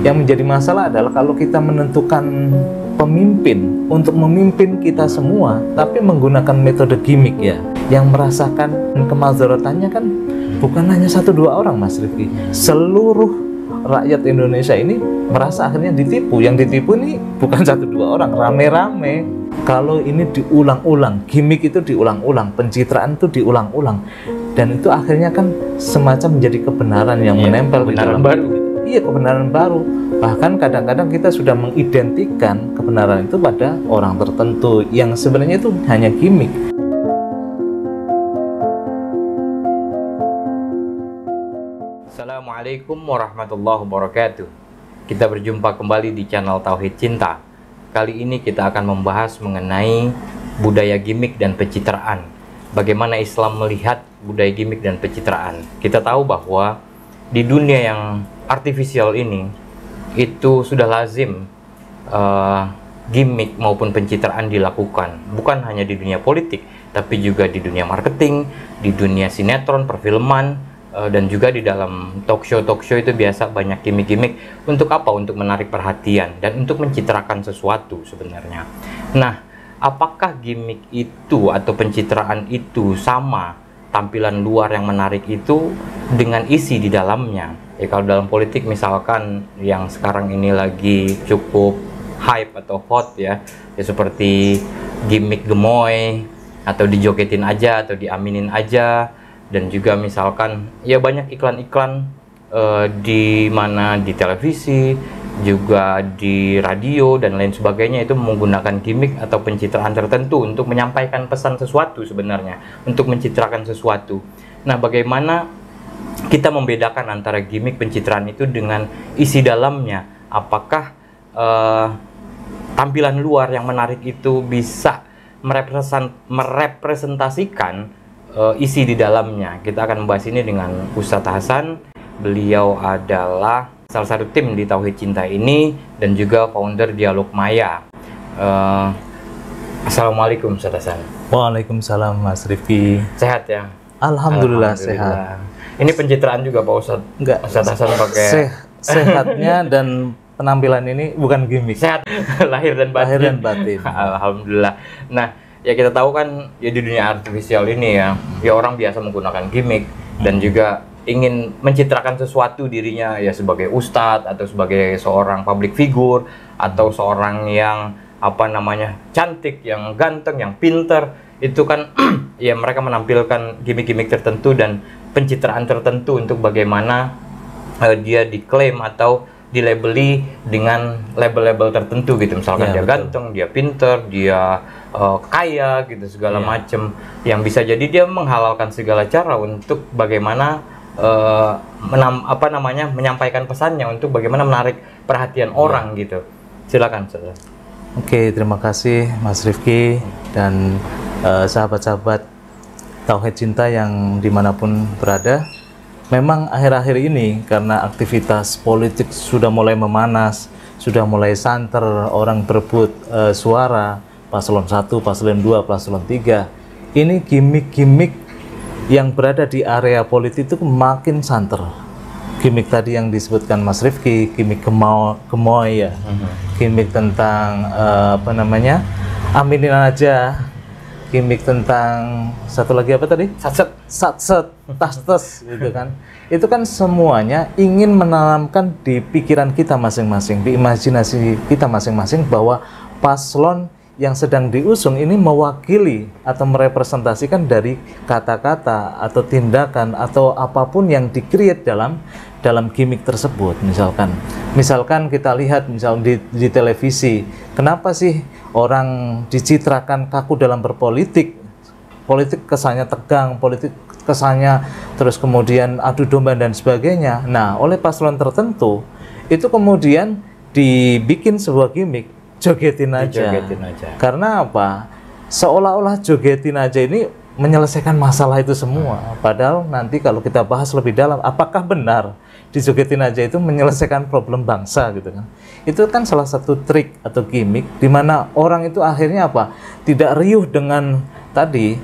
Yang menjadi masalah adalah kalau kita menentukan pemimpin untuk memimpin kita semua, tapi menggunakan metode gimmick ya, yang merasakan kemaldorotannya kan bukan hanya 1-2 orang, Mas Rifki. Seluruh rakyat Indonesia ini merasa akhirnya ditipu. Yang ditipu ini bukan 1-2 orang, rame-rame. Kalau ini diulang-ulang, gimmick itu diulang-ulang, pencitraan itu diulang-ulang, dan itu akhirnya kan semacam menjadi kebenaran yang menempel di dalam baru. Iya, kebenaran baru. Bahkan kadang-kadang kita sudah mengidentikan kebenaran itu pada orang tertentu yang sebenarnya itu hanya gimmick. Assalamualaikum warahmatullahi wabarakatuh. Kita berjumpa kembali di channel Tauhid Cinta. Kali ini kita akan membahas mengenai budaya gimmick dan pencitraan. Bagaimana Islam melihat budaya gimmick dan pencitraan. Kita tahu bahwa di dunia yang artifisial ini itu sudah lazim gimmick maupun pencitraan dilakukan. Bukan hanya di dunia politik, tapi juga di dunia marketing, di dunia sinetron, perfilman, dan juga di dalam talk show itu biasa banyak gimmick-gimmick. Untuk apa? Untuk menarik perhatian dan untuk mencitrakan sesuatu sebenarnya. Nah, apakah gimmick itu atau pencitraan itu sama tampilan luar yang menarik itu dengan isi di dalamnya? Ya, kalau dalam politik misalkan yang sekarang ini lagi cukup hype atau hot ya seperti gimmick gemoy atau dijogetin aja atau diaminin aja. Dan juga misalkan ya banyak iklan-iklan di mana di televisi, juga di radio dan lain sebagainya itu menggunakan gimmick atau pencitraan tertentu untuk menyampaikan pesan sesuatu sebenarnya, untuk mencitrakan sesuatu. Nah, bagaimana kita membedakan antara gimmick pencitraan itu dengan isi dalamnya? Apakah tampilan luar yang menarik itu bisa merepresentasikan isi di dalamnya? Kita akan membahas ini dengan Ustadz Hasan. Beliau adalah salah satu tim di Tauhid Cinta ini dan juga founder Dialog Maya. Assalamualaikum Ustadz Hasan. Waalaikumsalam Mas Rifki. Sehat ya? Alhamdulillah sehat. Ini pencitraan juga Pak Ustadz? Enggak. Ustadz Hasan pakai sehatnya dan penampilan ini bukan gimmick. Sehat lahir dan batin. Lahir dan batin. Alhamdulillah. Nah, ya kita tahu kan ya di dunia artifisial ini ya orang biasa menggunakan gimmick dan juga ingin mencitrakan sesuatu dirinya ya sebagai ustadz atau sebagai seorang public figure atau seorang yang cantik, yang ganteng, yang pinter. Itu kan ya mereka menampilkan gimmick-gimmick tertentu dan pencitraan tertentu untuk bagaimana dia diklaim atau dilabeli dengan label-label tertentu gitu. Misalkan dia betul. Ganteng, dia pinter, dia kaya gitu segala macem, yang bisa jadi dia menghalalkan segala cara untuk bagaimana menyampaikan pesannya, untuk bagaimana menarik perhatian orang gitu. Silakan saudara. Oke, terima kasih Mas Rifki dan sahabat-sahabat Tauhid Cinta yang dimanapun berada. Memang akhir-akhir ini karena aktivitas politik sudah mulai memanas, sudah mulai santer, orang berebut suara, paslon 1, paslon 2, paslon 3. Ini gimmick-gimmick yang berada di area politik itu makin santer. Gimmick tadi yang disebutkan Mas Rifki, gimmick gemoy ya. Gimmick tentang aminin aja. Gimmick tentang satu lagi apa tadi? Satset, tas gitu kan. Itu kan semuanya ingin menanamkan di pikiran kita masing-masing, di imajinasi kita masing-masing bahwa paslon yang sedang diusung ini mewakili atau merepresentasikan dari kata-kata atau tindakan atau apapun yang di-create dalam gimmick tersebut. Misalkan kita lihat di televisi, kenapa sih orang dicitrakan kaku dalam berpolitik? Politik kesannya tegang, politik kesannya terus kemudian adu domba dan sebagainya. Nah, oleh paslon tertentu itu kemudian dibikin sebuah gimmick, jogetin aja. Karena apa? Seolah-olah jogetin aja ini menyelesaikan masalah itu semua. Padahal nanti kalau kita bahas lebih dalam, apakah benar dijogetin aja itu menyelesaikan problem bangsa gitu kan? Itu kan salah satu trik atau gimmick di mana orang itu akhirnya tidak riuh dengan tadi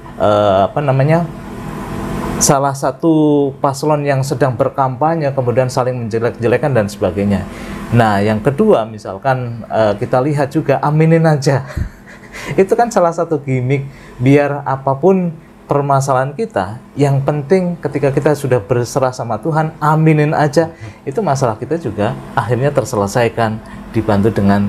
salah satu paslon yang sedang berkampanye kemudian saling menjelek-jelekan dan sebagainya. Nah, yang kedua misalkan kita lihat juga aminin aja. Itu kan salah satu gimmick biar apapun permasalahan kita, yang penting ketika kita sudah berserah sama Tuhan, aminin aja. Itu masalah kita juga akhirnya terselesaikan, dibantu dengan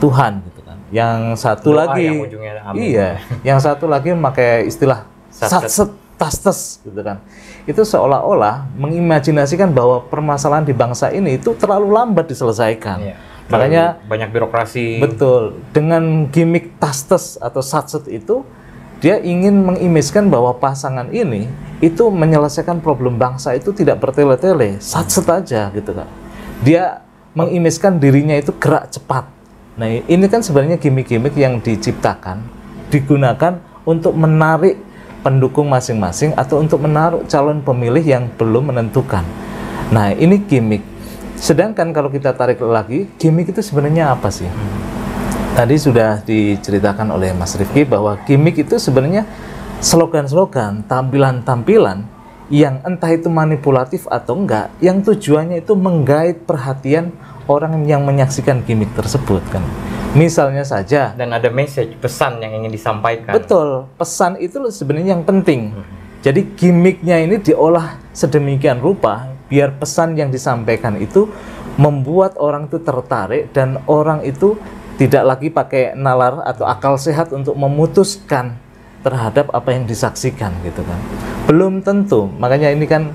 Tuhan gitu kan. Yang satu Doa lagi, yang ujungnya amin. iya, yang satu lagi memakai istilah satset tastes gitu kan. Itu seolah-olah mengimajinasikan bahwa permasalahan di bangsa ini itu terlalu lambat diselesaikan. Iya. Makanya banyak birokrasi. betul, dengan gimmick tastes atau satset itu dia ingin mengimajinkan bahwa pasangan ini itu menyelesaikan problem bangsa itu tidak bertele-tele, satset aja gitu kan. Dia mengimajinkan dirinya itu gerak cepat. Nah, ini kan sebenarnya gimmick-gimmick yang diciptakan, digunakan untuk menarik pendukung masing-masing atau untuk menaruh calon pemilih yang belum menentukan. Nah, ini gimmick. Sedangkan kalau kita tarik lagi, gimmick itu sebenarnya apa sih? Tadi sudah diceritakan oleh Mas Rifki bahwa gimmick itu sebenarnya slogan-slogan, tampilan-tampilan yang entah itu manipulatif atau enggak, yang tujuannya itu menggait perhatian orang yang menyaksikan gimmick tersebut kan. Misalnya saja, Dan ada message, pesan yang ingin disampaikan. betul, pesan itu sebenarnya yang penting. Jadi gimmicknya ini diolah sedemikian rupa biar pesan yang disampaikan itu membuat orang itu tertarik dan orang itu tidak lagi pakai nalar atau akal sehat untuk memutuskan terhadap apa yang disaksikan gitu kan. Belum tentu, makanya ini kan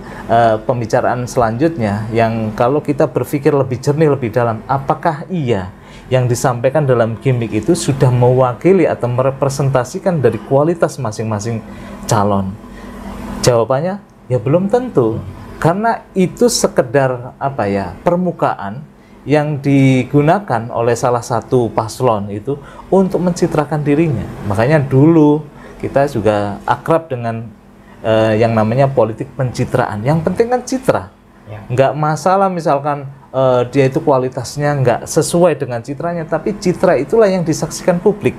pembicaraan selanjutnya yang kalau kita berpikir lebih jernih, lebih dalam, apakah iya yang disampaikan dalam gimmick itu sudah mewakili atau merepresentasikan dari kualitas masing-masing calon? Jawabannya ya belum tentu, karena itu sekedar apa ya, permukaan yang digunakan oleh salah satu paslon itu untuk mencitrakan dirinya. Makanya dulu kita juga akrab dengan yang namanya politik pencitraan. Yang penting kan citra, Ya. nggak masalah misalkan dia itu kualitasnya nggak sesuai dengan citranya, tapi citra itulah yang disaksikan publik,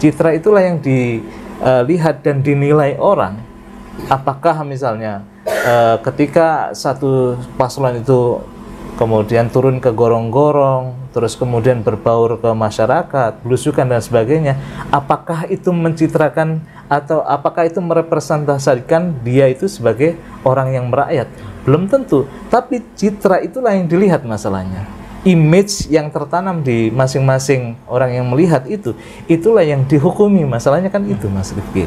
citra itulah yang dilihat dan dinilai orang. Apakah misalnya ketika satu paslon itu kemudian turun ke gorong-gorong, terus kemudian berbaur ke masyarakat, belusukan dan sebagainya, apakah itu mencitrakan atau apakah itu merepresentasikan dia itu sebagai orang yang merakyat? Belum tentu, tapi citra itulah yang dilihat masalahnya. Image yang tertanam di masing-masing orang yang melihat itu, itulah yang dihukumi. Masalahnya kan itu, Mas Rifki.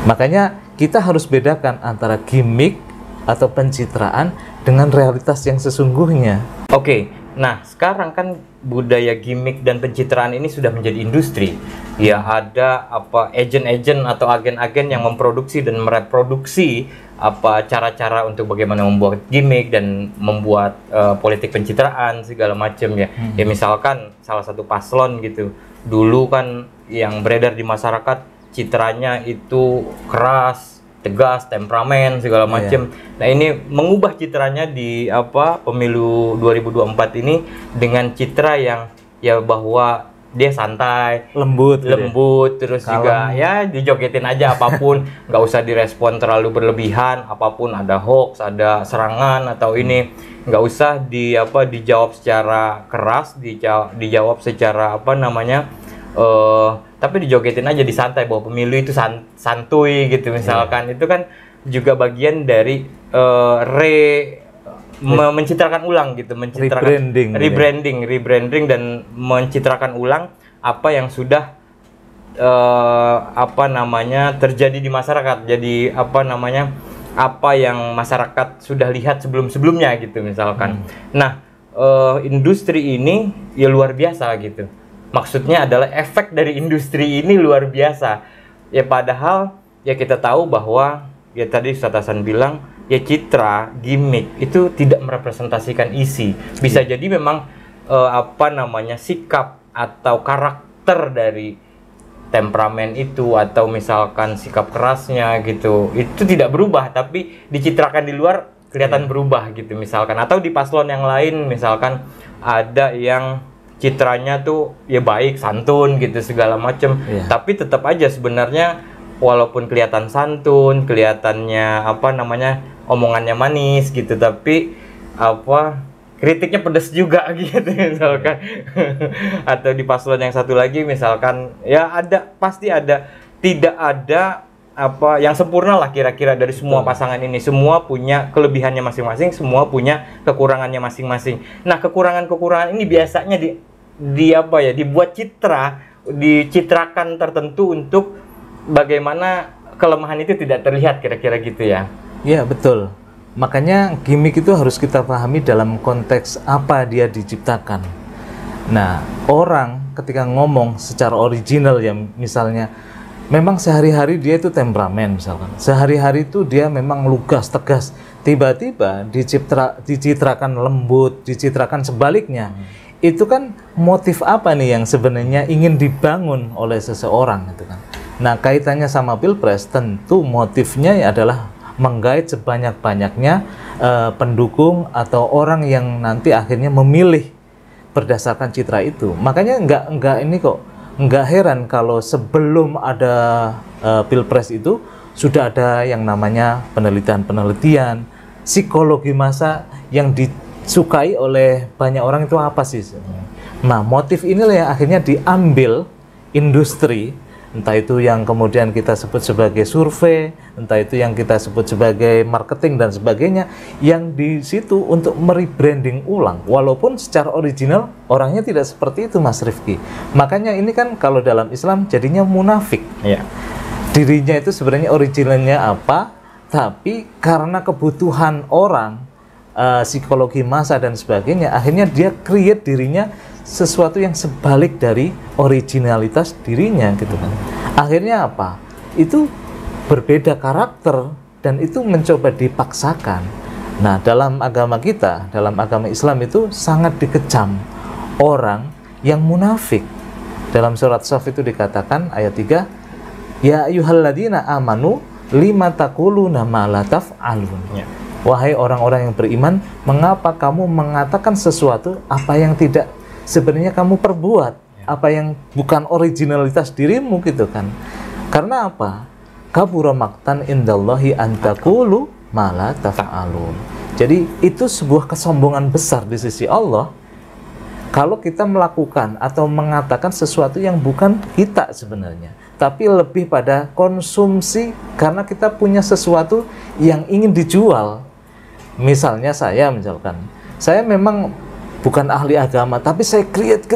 Makanya kita harus bedakan antara gimmick atau pencitraan dengan realitas yang sesungguhnya. Oke, nah sekarang kan budaya gimmick dan pencitraan ini sudah menjadi industri. Ya, ada apa agen-agen atau agen-agen yang memproduksi dan mereproduksi apa cara-cara untuk bagaimana membuat gimmick dan membuat politik pencitraan segala macam ya. Ya misalkan salah satu paslon gitu. Dulu kan yang beredar di masyarakat citranya itu keras, tegas, temperamen segala macam. Nah, ini mengubah citranya di apa pemilu 2024 ini dengan citra yang ya bahwa dia santai, Lembut, terus juga ya dijogetin aja apapun, nggak usah direspon terlalu berlebihan, apapun ada hoax, ada serangan atau ini nggak usah dijawab secara keras, dijawab secara apa namanya tapi dijogetin aja, disantai bahwa pemilu itu santuy gitu misalkan. Itu kan juga bagian dari mencitrakan ulang gitu, rebranding dan mencitrakan ulang apa yang sudah apa namanya terjadi di masyarakat. Jadi apa namanya apa yang masyarakat sudah lihat sebelum-sebelumnya gitu misalkan. Nah, industri ini ya luar biasa gitu. Maksudnya adalah efek dari industri ini luar biasa. Ya padahal ya kita tahu bahwa ya tadi Ustaz Hasan bilang ya citra, gimmick itu tidak merepresentasikan isi. Bisa jadi memang apa namanya sikap atau karakter dari temperamen itu atau misalkan sikap kerasnya gitu. Itu tidak berubah tapi dicitrakan di luar kelihatan berubah gitu misalkan. Atau di paslon yang lain misalkan ada yang citranya tuh ya baik, santun gitu segala macem. Tapi tetap aja sebenarnya walaupun kelihatan santun, kelihatannya apa namanya, omongannya manis gitu, tapi apa kritiknya pedas juga gitu misalkan. Atau di paslon yang satu lagi misalkan, ya ada, pasti ada, tidak ada apa yang sempurna lah kira-kira dari semua pasangan ini. Semua punya kelebihannya masing-masing, semua punya kekurangannya masing-masing. Nah, kekurangan-kekurangan ini biasanya di apa ya, dibuat citra, dicitrakan tertentu untuk bagaimana kelemahan itu tidak terlihat, kira-kira gitu ya. Iya, betul. Makanya gimmick itu harus kita pahami dalam konteks apa dia diciptakan. Nah, orang ketika ngomong secara original ya, misalnya memang sehari-hari dia itu temperamen misalkan. Sehari-hari itu dia memang lugas, tegas. Tiba-tiba dicitrakan lembut, dicitrakan sebaliknya. Itu kan motif apa nih yang sebenarnya ingin dibangun oleh seseorang gitu kan. Nah, kaitannya sama Pilpres, tentu motifnya adalah menggait sebanyak-banyaknya pendukung atau orang yang nanti akhirnya memilih berdasarkan citra itu. Makanya nggak heran kalau sebelum ada Pilpres itu sudah ada yang namanya penelitian-penelitian psikologi massa yang disukai oleh banyak orang itu apa sih. Nah, motif inilah yang akhirnya diambil industri, entah itu yang kemudian kita sebut sebagai survei, entah itu yang kita sebut sebagai marketing dan sebagainya, yang di situ untuk merebranding ulang, walaupun secara original orangnya tidak seperti itu, Mas Rifki. Makanya ini kan kalau dalam Islam jadinya munafik. Iya. Dirinya itu sebenarnya originalnya apa, tapi karena kebutuhan orang, psikologi massa dan sebagainya, akhirnya dia create dirinya sesuatu yang sebalik dari originalitas dirinya gitu kan. Akhirnya apa? Itu berbeda karakter dan itu mencoba dipaksakan. Nah, dalam agama kita, dalam agama Islam itu sangat dikecam orang yang munafik. Dalam surat Shaf itu dikatakan ayat 3, ya ayyuhalladzina amanu lima taquluna ma la taf'alun. Ya. Wahai orang-orang yang beriman, mengapa kamu mengatakan sesuatu apa yang tidak sebenarnya kamu perbuat, apa yang bukan originalitas dirimu gitu kan. Karena apa? Kabura maqtan indallahi an taqulu ma la taf'alun. Jadi itu sebuah kesombongan besar di sisi Allah kalau kita melakukan atau mengatakan sesuatu yang bukan kita sebenarnya, tapi lebih pada konsumsi karena kita punya sesuatu yang ingin dijual. Misalnya saya memang bukan ahli agama, tapi saya create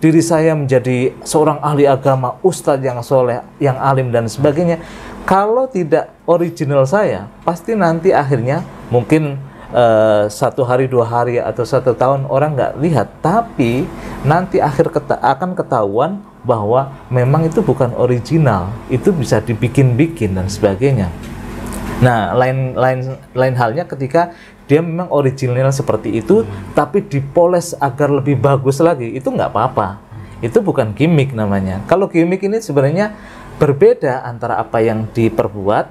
diri saya menjadi seorang ahli agama, ustadz yang soleh, yang alim dan sebagainya. Kalau tidak original saya, pasti nanti akhirnya mungkin 1 hari, 2 hari atau 1 tahun orang nggak lihat, tapi nanti akan ketahuan bahwa memang itu bukan original, itu bisa dibikin-bikin dan sebagainya. Nah, lain halnya ketika dia memang original seperti itu, tapi dipoles agar lebih bagus lagi, itu nggak apa-apa. Itu bukan gimmick namanya. Kalau gimmick ini sebenarnya berbeda antara apa yang diperbuat,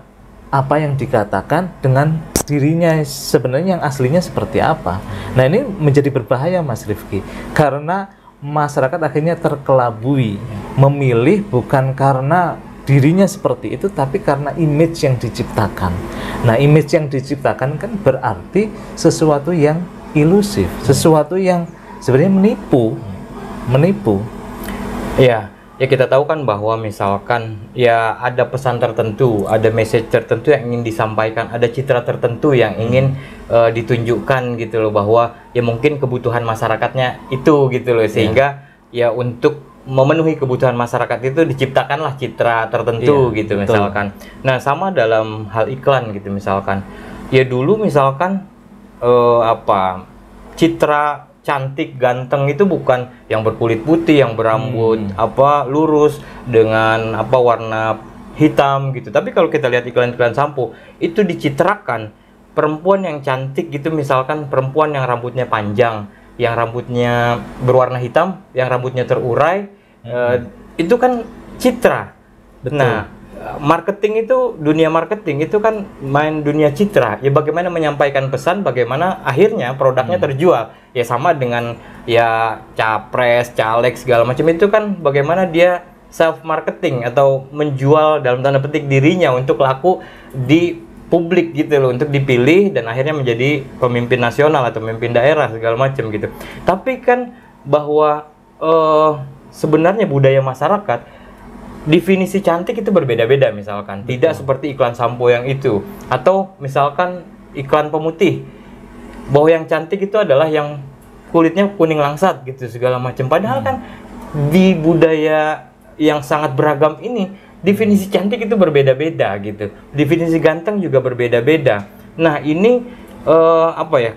apa yang dikatakan dengan dirinya sebenarnya yang aslinya seperti apa. Nah, ini menjadi berbahaya, Mas Rifki, karena masyarakat akhirnya terkelabui, memilih bukan karena dirinya seperti itu, tapi karena image yang diciptakan. Nah, image yang diciptakan kan berarti sesuatu yang ilusif, sesuatu yang sebenarnya menipu. Ya kita tahu kan bahwa misalkan ya ada pesan tertentu, ada message tertentu yang ingin disampaikan, ada citra tertentu yang ingin ditunjukkan gitu loh, bahwa ya mungkin kebutuhan masyarakatnya itu gitu loh, sehingga ya untuk memenuhi kebutuhan masyarakat itu diciptakanlah citra tertentu gitu misalkan. Nah, sama dalam hal iklan gitu misalkan. Ya dulu misalkan citra cantik ganteng itu bukan yang berkulit putih, yang berambut lurus dengan warna hitam gitu. Tapi kalau kita lihat iklan-iklan sampo, itu dicitrakan perempuan yang cantik gitu, misalkan perempuan yang rambutnya panjang, yang rambutnya berwarna hitam, yang rambutnya terurai, itu kan citra. Betul. Nah, dunia marketing itu kan main dunia citra. Ya bagaimana menyampaikan pesan, bagaimana akhirnya produknya terjual. Ya sama dengan ya capres, caleg segala macam itu kan bagaimana dia self marketing atau menjual dalam tanda petik dirinya untuk laku di publik gitu loh, untuk dipilih dan akhirnya menjadi pemimpin nasional atau pemimpin daerah segala macam gitu. Tapi kan bahwa sebenarnya budaya masyarakat, definisi cantik itu berbeda-beda, misalkan tidak seperti iklan sampo yang itu, atau misalkan iklan pemutih bahwa yang cantik itu adalah yang kulitnya kuning langsat gitu segala macam. Padahal kan di budaya yang sangat beragam ini definisi cantik itu berbeda-beda gitu, definisi ganteng juga berbeda-beda. Nah ini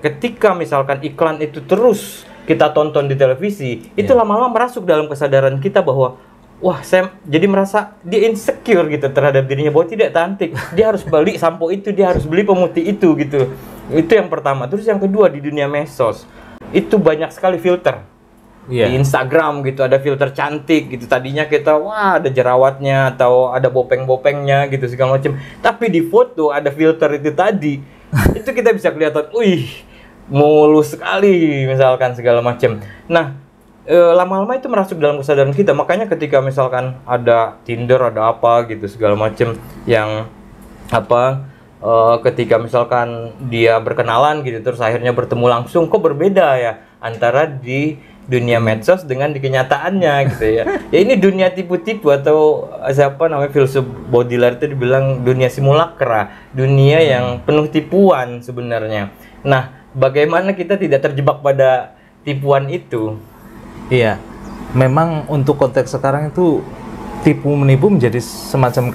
ketika misalkan iklan itu terus kita tonton di televisi, itu lama-lama merasuk dalam kesadaran kita bahwa wah, saya jadi merasa dia insecure gitu terhadap dirinya, bahwa tidak cantik. Dia harus beli sampo itu, dia harus beli pemutih itu gitu. Itu yang pertama. Terus yang kedua, di dunia medsos itu banyak sekali filter. Di Instagram gitu ada filter cantik gitu. Tadinya kita wah ada jerawatnya atau ada bopeng-bopengnya gitu segala macam. Tapi di foto ada filter itu tadi. Itu kita bisa kelihatan, wih, mulus sekali misalkan segala macam. Nah, lama-lama itu merasuk dalam kesadaran kita. Makanya ketika misalkan ada Tinder, ada apa gitu segala macem yang ketika misalkan dia berkenalan gitu terus akhirnya bertemu langsung, kok berbeda ya antara di dunia medsos dengan di kenyataannya gitu ya. Ya ini dunia tipu-tipu atau filsuf Baudrillard itu dibilang dunia simulakra, dunia yang penuh tipuan sebenarnya. Nah, bagaimana kita tidak terjebak pada tipuan itu? Iya, memang untuk konteks sekarang itu tipu menipu menjadi semacam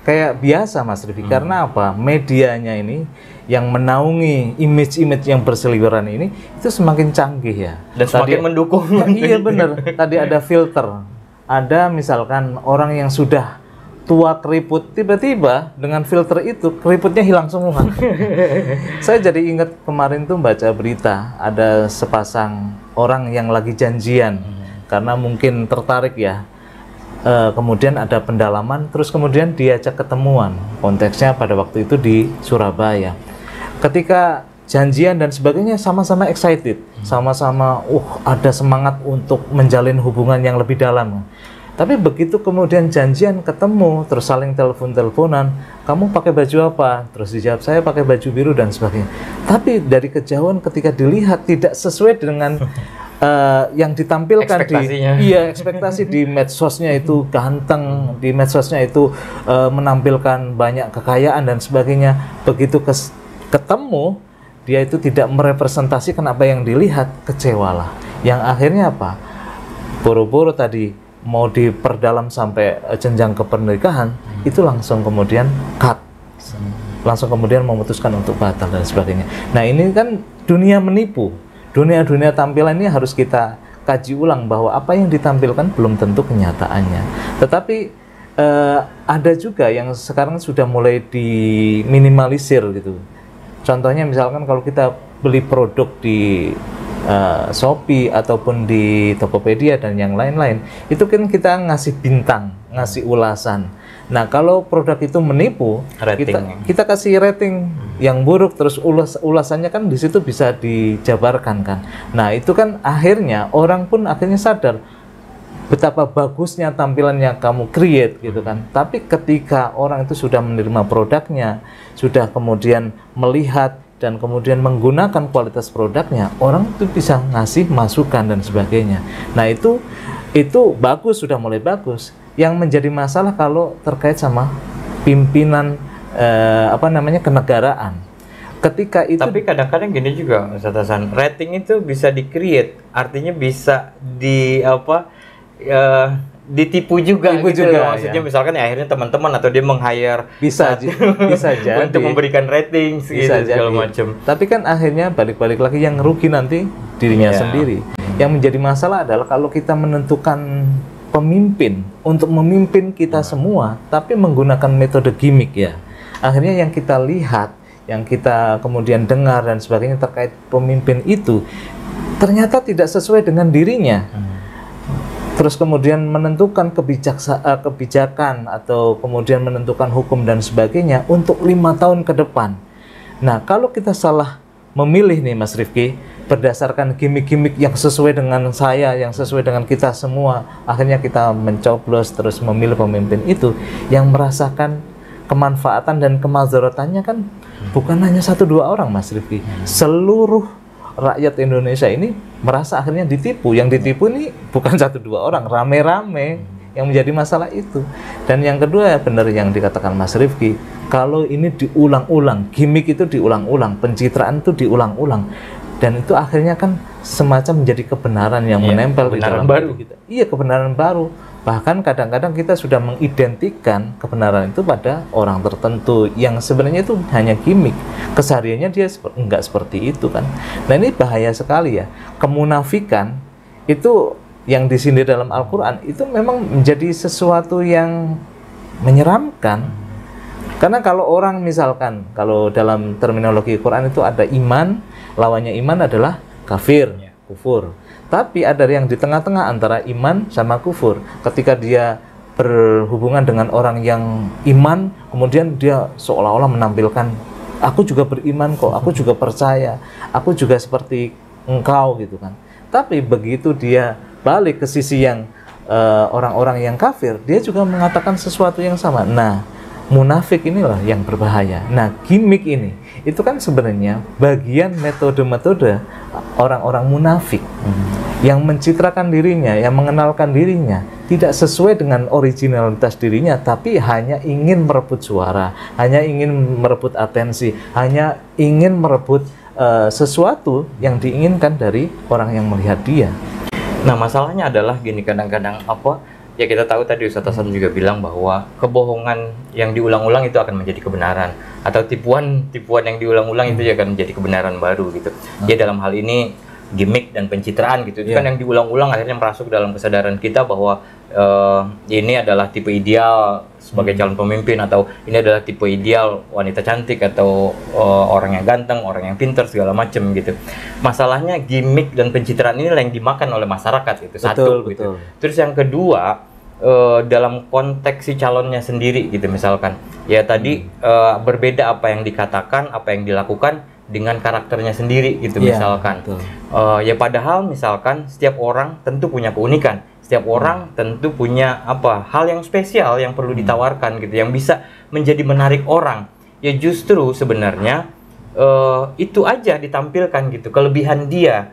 kayak biasa, Mas Rifki. Karena apa? Medianya ini yang menaungi image-image yang berseliweran ini itu semakin canggih ya. Dan semakin mendukung. Iya benar. Tadi ada filter. Ada misalkan orang yang sudah tua keriput, tiba-tiba dengan filter itu keriputnya hilang semua. Saya jadi ingat kemarin tuh baca berita ada sepasang orang yang lagi janjian karena mungkin tertarik ya. Kemudian ada pendalaman, terus kemudian diajak ketemuan. Konteksnya pada waktu itu di Surabaya. Ketika janjian dan sebagainya sama-sama excited, sama-sama ada semangat untuk menjalin hubungan yang lebih dalam. Tapi begitu kemudian janjian ketemu, terus saling telepon-teleponan, kamu pakai baju apa? Terus dijawab, saya pakai baju biru dan sebagainya. Tapi dari kejauhan ketika dilihat tidak sesuai dengan yang ditampilkan ekspektasi di medsosnya itu ganteng, di medsosnya itu menampilkan banyak kekayaan dan sebagainya. Begitu ketemu, dia itu tidak merepresentasikan apa yang dilihat, kecewalah. Yang akhirnya apa? Boro-boro tadi mau diperdalam sampai jenjang kepernikahan, itu langsung kemudian cut, langsung kemudian memutuskan untuk batal dan sebagainya. Nah ini kan dunia menipu, dunia tampilan ini harus kita kaji ulang bahwa apa yang ditampilkan belum tentu kenyataannya. Tetapi ada juga yang sekarang sudah mulai diminimalisir gitu. Contohnya misalkan kalau kita beli produk di Shopee ataupun di Tokopedia dan yang lain-lain, itu kan kita ngasih bintang, ngasih ulasan. Nah kalau produk itu menipu, kita kasih rating yang buruk, terus ulasannya kan di situ bisa dijabarkan kan. Nah itu kan akhirnya orang pun akhirnya sadar betapa bagusnya tampilan yang kamu create gitu kan. Tapi ketika orang itu sudah menerima produknya, sudah kemudian melihat dan kemudian menggunakan kualitas produknya, orang itu bisa ngasih masukan dan sebagainya. Nah itu bagus, sudah mulai bagus. Yang menjadi masalah kalau terkait sama pimpinan kenegaraan. Ketika itu, tapi kadang-kadang gini juga, Ustaz Hasan, rating itu bisa di-create, artinya bisa ditipu juga gitu loh. Maksudnya ya. Misalkan ya akhirnya teman-teman atau dia meng-hire bisa jadi untuk memberikan rating gitu segala macam. Tapi kan akhirnya balik-balik lagi yang rugi nanti dirinya sendiri. Yang menjadi masalah adalah kalau kita menentukan pemimpin untuk memimpin kita semua tapi menggunakan metode gimmick ya. Akhirnya yang kita lihat, yang kita kemudian dengar dan sebagainya terkait pemimpin itu ternyata tidak sesuai dengan dirinya. Terus kemudian menentukan kebijakan atau kemudian menentukan hukum dan sebagainya untuk 5 tahun ke depan. Nah kalau kita salah memilih nih Mas Rifki, berdasarkan gimmick-gimmick yang sesuai dengan saya, yang sesuai dengan kita semua, akhirnya kita mencoblos terus memilih pemimpin itu yang merasakan kemanfaatan dan kemadharatannya kan bukan hanya 1-2 orang, Mas Rifki. Seluruh rakyat Indonesia ini merasa akhirnya ditipu. Yang ditipu ini bukan 1-2 orang, rame-rame yang menjadi masalah itu. Dan yang kedua, benar yang dikatakan Mas Rifki, kalau ini diulang-ulang, gimmick itu diulang-ulang, pencitraan itu diulang-ulang, dan itu akhirnya kan semacam menjadi kebenaran yang menempel di dalam baru kita. Iya, kebenaran baru. Bahkan kadang-kadang kita sudah mengidentikan kebenaran itu pada orang tertentu yang sebenarnya itu hanya gimmick. Kesehariannya dia enggak seperti itu kan. Nah, ini bahaya sekali ya. Kemunafikan itu yang disindir dalam Al-Quran itu memang menjadi sesuatu yang menyeramkan. Karena kalau orang misalkan, kalau dalam terminologi Quran itu ada iman, lawannya iman adalah kafir, kufur. Tapi ada yang di tengah-tengah antara iman sama kufur. Ketika dia berhubungan dengan orang yang iman, kemudian dia seolah-olah menampilkan, aku juga beriman kok, aku juga percaya, aku juga seperti engkau gitu kan. Tapi begitu dia balik ke sisi yang orang-orang yang kafir, dia juga mengatakan sesuatu yang sama. Nah, munafik inilah yang berbahaya. Nah, gimmick ini itu kan sebenarnya bagian metode-metode orang-orang munafik yang mencitrakan dirinya, yang mengenalkan dirinya tidak sesuai dengan originalitas dirinya, tapi hanya ingin merebut suara, hanya ingin merebut atensi, hanya ingin merebut sesuatu yang diinginkan dari orang yang melihat dia. Nah, masalahnya adalah gini, kadang-kadang ya kita tahu tadi Ustaz Hasan juga bilang bahwa kebohongan yang diulang-ulang itu akan menjadi kebenaran, atau tipuan yang diulang-ulang itu akan menjadi kebenaran baru gitu. Ya dalam hal ini gimmick dan pencitraan gitu, itu kan yang diulang-ulang akhirnya merasuk dalam kesadaran kita bahwa ini adalah tipe ideal sebagai calon pemimpin, atau ini adalah tipe ideal wanita cantik, atau orang yang ganteng, orang yang pintar, segala macam gitu. Masalahnya gimmick dan pencitraan ini yang dimakan oleh masyarakat itu satu gitu. Terus yang kedua, dalam konteks si calonnya sendiri gitu, misalkan ya tadi berbeda apa yang dikatakan, apa yang dilakukan dengan karakternya sendiri gitu, misalkan ya padahal misalkan setiap orang tentu punya keunikan, setiap orang tentu punya hal yang spesial yang perlu ditawarkan gitu, yang bisa menjadi menarik orang. Ya justru sebenarnya itu aja ditampilkan gitu, kelebihan dia.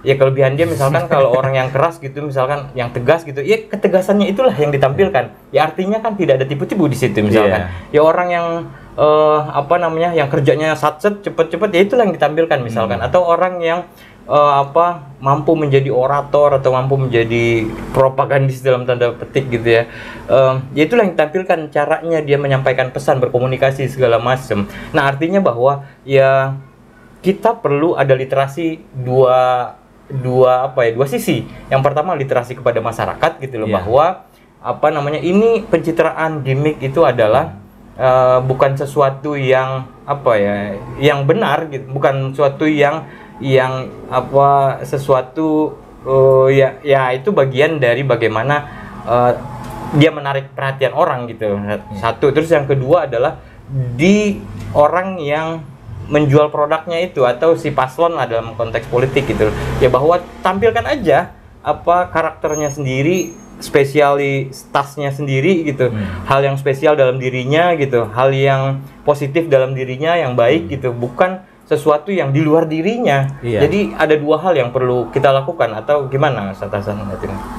Ya kelebihan dia misalkan kalau orang yang keras gitu, misalkan yang tegas gitu, ya ketegasannya itulah yang ditampilkan. Ya artinya kan tidak ada tipu-tipu di situ misalkan. Ya orang yang yang kerjanya satset cepet-cepet, ya itulah yang ditampilkan misalkan. Atau orang yang mampu menjadi orator atau mampu menjadi propagandis dalam tanda petik gitu ya. Ya itulah yang ditampilkan, caranya dia menyampaikan pesan, berkomunikasi segala macam. Nah, artinya bahwa ya kita perlu ada literasi dua sisi. Yang pertama literasi kepada masyarakat gitu loh, bahwa ini pencitraan gimmick itu adalah bukan sesuatu yang yang benar gitu, bukan sesuatu yang sesuatu itu bagian dari bagaimana dia menarik perhatian orang gitu. Satu. Terus yang kedua adalah di orang yang menjual produknya itu, atau si paslon lah dalam konteks politik gitu ya, bahwa tampilkan aja karakternya sendiri, spesialitasnya sendiri gitu, hal yang spesial dalam dirinya gitu, hal yang positif dalam dirinya yang baik gitu, bukan sesuatu yang di luar dirinya. Jadi ada dua hal yang perlu kita lakukan, atau gimana Ustaz Hasan?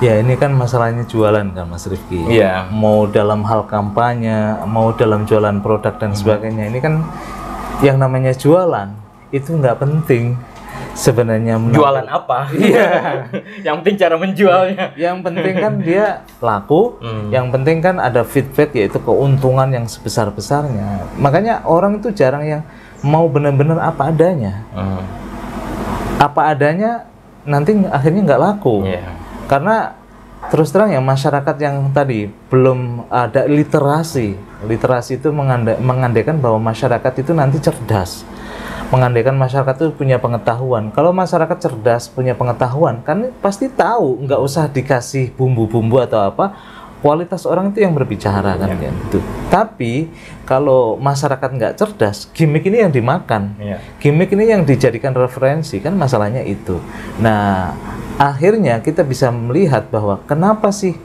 Ya ini kan masalahnya jualan kan Mas Rifki. Mau dalam hal kampanye, mau dalam jualan produk dan sebagainya, ini kan yang namanya jualan itu nggak penting sebenarnya. Jualan apa? Yang penting cara menjualnya. Yang penting kan dia laku. Yang penting kan ada feedback, yaitu keuntungan yang sebesar-besarnya. Makanya orang itu jarang yang mau benar-benar apa adanya. Apa adanya nanti akhirnya nggak laku. Karena terus terang ya, masyarakat yang tadi belum ada literasi. Literasi itu mengandaikan bahwa masyarakat itu nanti cerdas. Mengandaikan masyarakat itu punya pengetahuan. Kalau masyarakat cerdas, punya pengetahuan, kan pasti tahu, nggak usah dikasih bumbu-bumbu atau apa. kualitas orang itu yang berbicara kan gitu. Tapi kalau masyarakat nggak cerdas, gimmick ini yang dimakan, gimmick ini yang dijadikan referensi, kan masalahnya itu. Nah, akhirnya kita bisa melihat bahwa kenapa sih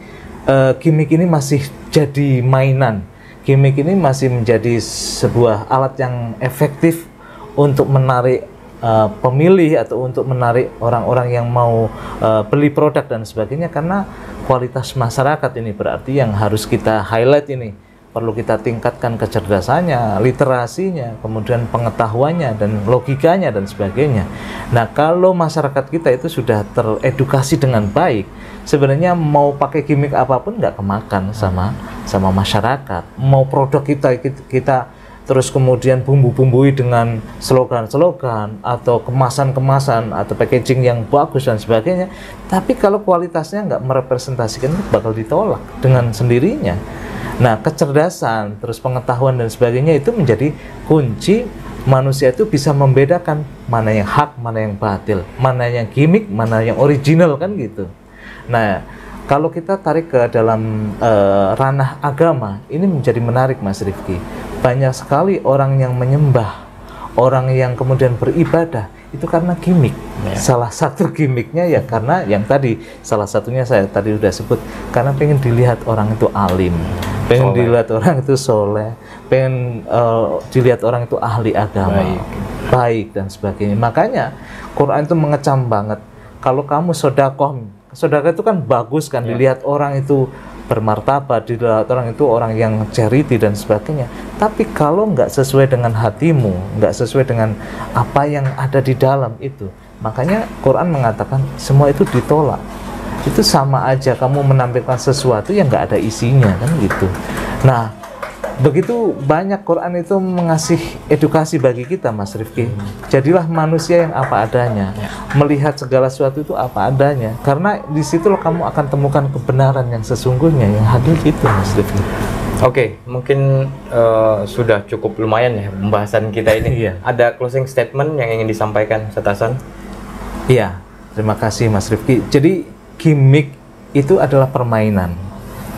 gimmick ini masih jadi mainan, gimmick ini masih menjadi sebuah alat yang efektif untuk menarik pemilih atau untuk menarik orang-orang yang mau beli produk dan sebagainya, karena kualitas masyarakat ini berarti yang harus kita highlight ini. Perlu kita tingkatkan kecerdasannya, literasinya, kemudian pengetahuannya dan logikanya dan sebagainya. Nah, kalau masyarakat kita itu sudah teredukasi dengan baik, sebenarnya mau pakai gimmick apapun nggak kemakan sama masyarakat. Mau produk kita terus kemudian bumbu-bumbui dengan slogan-slogan atau kemasan-kemasan atau packaging yang bagus dan sebagainya, tapi kalau kualitasnya nggak merepresentasikan, itu bakal ditolak dengan sendirinya. Nah, kecerdasan, terus pengetahuan dan sebagainya itu menjadi kunci manusia itu bisa membedakan mana yang hak, mana yang batil, mana yang gimmick, mana yang original, kan gitu. Nah, kalau kita tarik ke dalam ranah agama, ini menjadi menarik, Mas Rifki. Banyak sekali orang yang menyembah, orang yang kemudian beribadah, itu karena gimmick. Salah satu gimmicknya ya karena yang tadi, salah satunya saya tadi udah sebut, karena pengen dilihat orang itu alim, pengen dilihat orang itu soleh, pengen dilihat orang itu ahli agama, baik dan sebagainya. Makanya Quran itu mengecam banget, kalau kamu sodakoh itu kan bagus kan, dilihat orang itu bermartabat, dilihat orang itu orang yang charity dan sebagainya. Tapi kalau nggak sesuai dengan hatimu, nggak sesuai dengan apa yang ada di dalam itu, makanya Quran mengatakan semua itu ditolak. Itu sama aja kamu menampilkan sesuatu yang nggak ada isinya, kan gitu. Nah, begitu banyak Quran itu mengasih edukasi bagi kita, Mas Rifki. Jadilah manusia yang apa adanya, melihat segala sesuatu itu apa adanya, karena disitulah kamu akan temukan kebenaran yang sesungguhnya yang hadir itu, Mas Rifki. Oke, mungkin sudah cukup lumayan ya pembahasan kita ini. Ada closing statement yang ingin disampaikan, Ustaz Hasan? Iya, terima kasih Mas Rifki. Jadi gimmick itu adalah permainan.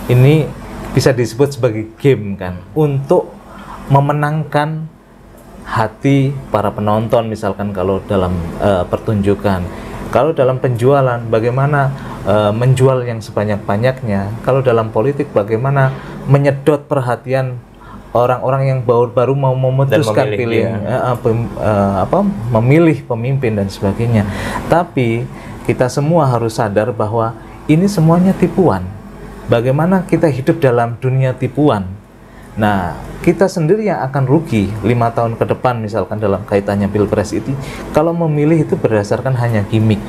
Ini bisa disebut sebagai game kan, untuk memenangkan hati para penonton, misalkan kalau dalam pertunjukan. Kalau dalam penjualan, bagaimana menjual yang sebanyak-banyaknya. Kalau dalam politik, bagaimana menyedot perhatian orang-orang yang baru mau memutuskan memilih pemimpin dan sebagainya. Tapi kita semua harus sadar bahwa ini semuanya tipuan. Bagaimana kita hidup dalam dunia tipuan. Nah, kita sendiri yang akan rugi 5 tahun ke depan misalkan dalam kaitannya Pilpres itu, kalau memilih itu berdasarkan hanya gimmick.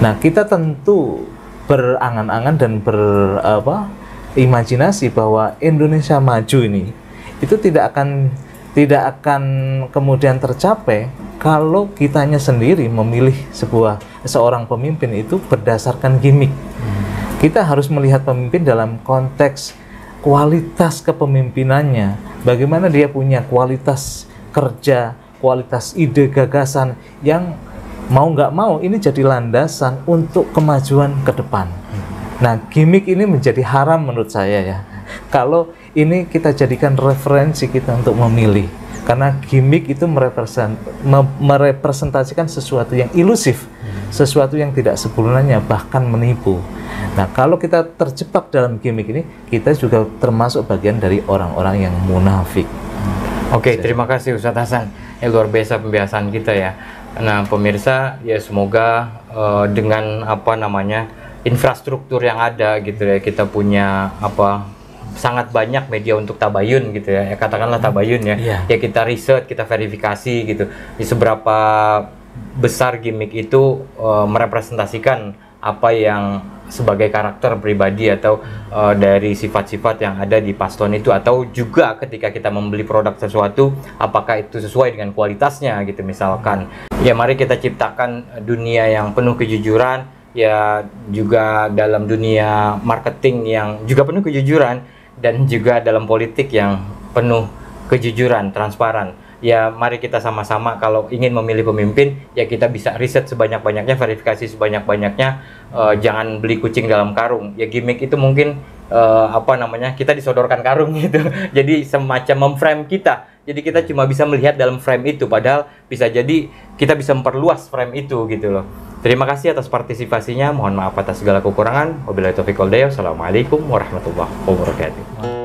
Nah, kita tentu berangan-angan dan berimajinasi bahwa Indonesia maju ini itu tidak akan kemudian tercapai kalau kitanya sendiri memilih seorang pemimpin itu berdasarkan gimmick. Kita harus melihat pemimpin dalam konteks kualitas kepemimpinannya, bagaimana dia punya kualitas kerja, kualitas ide, gagasan yang mau nggak mau ini jadi landasan untuk kemajuan ke depan. Nah, gimmick ini menjadi haram menurut saya ya, kalau ini kita jadikan referensi kita untuk memilih, karena gimmick itu merepresentasikan sesuatu yang ilusif, sesuatu yang tidak sebenarnya, bahkan menipu. Nah, kalau kita terjebak dalam gimmick ini, kita juga termasuk bagian dari orang-orang yang munafik. Oke, terima kasih Ustaz Hasan. Luar biasa pembahasan kita ya. Nah, pemirsa, ya semoga dengan infrastruktur yang ada gitu ya, kita punya sangat banyak media untuk tabayun gitu ya. Katakanlah tabayun ya. Ya kita riset, kita verifikasi gitu. Di seberapa besar gimmick itu merepresentasikan apa yang sebagai karakter pribadi atau dari sifat-sifat yang ada di paslon itu, atau juga ketika kita membeli produk sesuatu apakah itu sesuai dengan kualitasnya gitu misalkan. Ya mari kita ciptakan dunia yang penuh kejujuran, ya juga dalam dunia marketing yang juga penuh kejujuran, dan juga dalam politik yang penuh kejujuran, transparan. Ya mari kita sama-sama kalau ingin memilih pemimpin, ya kita bisa riset sebanyak-banyaknya, verifikasi sebanyak-banyaknya, jangan beli kucing dalam karung. Ya gimmick itu mungkin kita disodorkan karung gitu. Jadi semacam memframe kita. Jadi kita cuma bisa melihat dalam frame itu, padahal bisa jadi kita bisa memperluas frame itu gitu loh. Terima kasih atas partisipasinya. Mohon maaf atas segala kekurangan. Wabillahi taufiq wal hidayah. Wassalamualaikum warahmatullahi wabarakatuh.